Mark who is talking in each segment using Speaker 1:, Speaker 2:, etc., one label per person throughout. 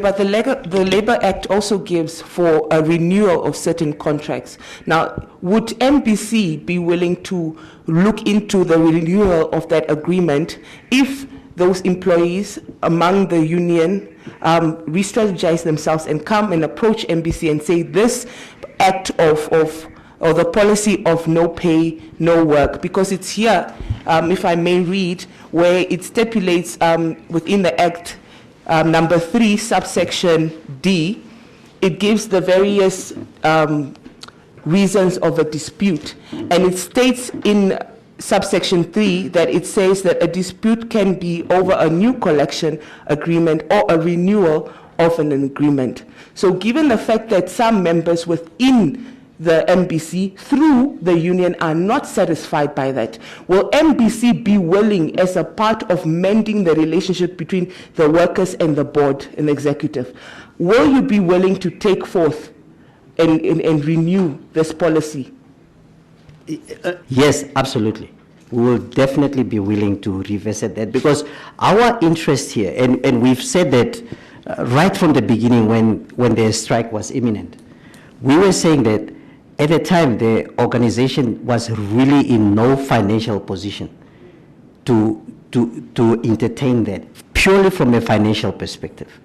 Speaker 1: But the Labour Act also gives for a renewal of certain contracts. Now, would NBC be willing to look into the renewal of that agreement if those employees among the union re-strategize themselves and come and approach NBC and say this act or the policy of no pay, no work, because it's here, if I may read, where it stipulates within the Act number 3, subsection D, it gives the various reasons of a dispute. And it states in subsection 3 that it says that a dispute can be over a new collection agreement or a renewal of an agreement. So given the fact that some members within the NBC through the union are not satisfied by that, will NBC be willing, as a part of mending the relationship between the workers and the board and the executive, will you be willing to take forth and renew this policy?
Speaker 2: Yes, absolutely. We will definitely be willing to revisit that, because our interest here, and we've said that right from the beginning when the strike was imminent, we were saying that at the time the organization was really in no financial position to entertain that, purely from a financial perspective.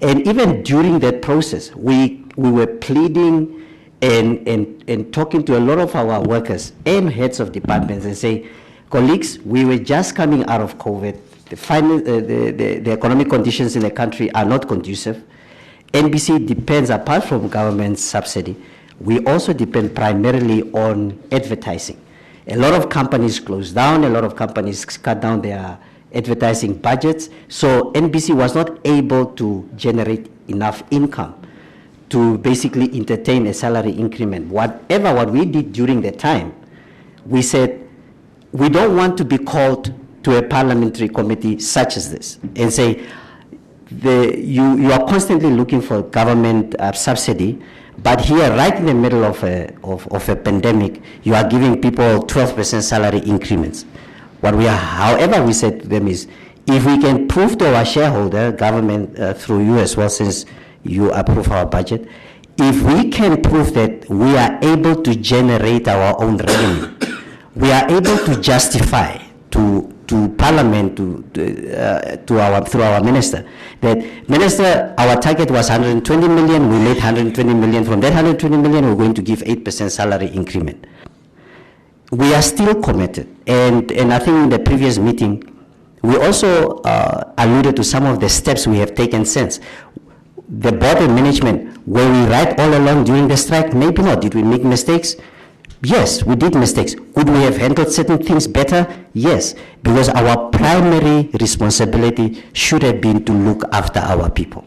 Speaker 2: And even during that process, we were pleading and talking to a lot of our workers and heads of departments and say, colleagues, we were just coming out of COVID. The economic conditions in the country are not conducive. NBC depends, apart from government subsidy, we also depend primarily on advertising. A lot of companies closed down, a lot of companies cut down their advertising budgets, so NBC was not able to generate enough income to basically entertain a salary increment. What we did during the time, we said, we don't want to be called to a parliamentary committee such as this and say, you are constantly looking for government subsidy, but here, right in the middle of a pandemic, you are giving people 12% salary increments. However, we said to them is, if we can prove to our shareholder, government through you as well, since you approve our budget, if we can prove that we are able to generate our own revenue, we are able to justify to Parliament, through our minister, that minister, our target was 120 million, we made 120 million. From that 120 million, we're going to give 8% salary increment. We are still committed, and I think in the previous meeting, we also alluded to some of the steps we have taken since. The board and management, were we right all along during the strike? Maybe not. Did we make mistakes? Yes, we did mistakes. Could we have handled certain things better? Yes, because our primary responsibility should have been to look after our people.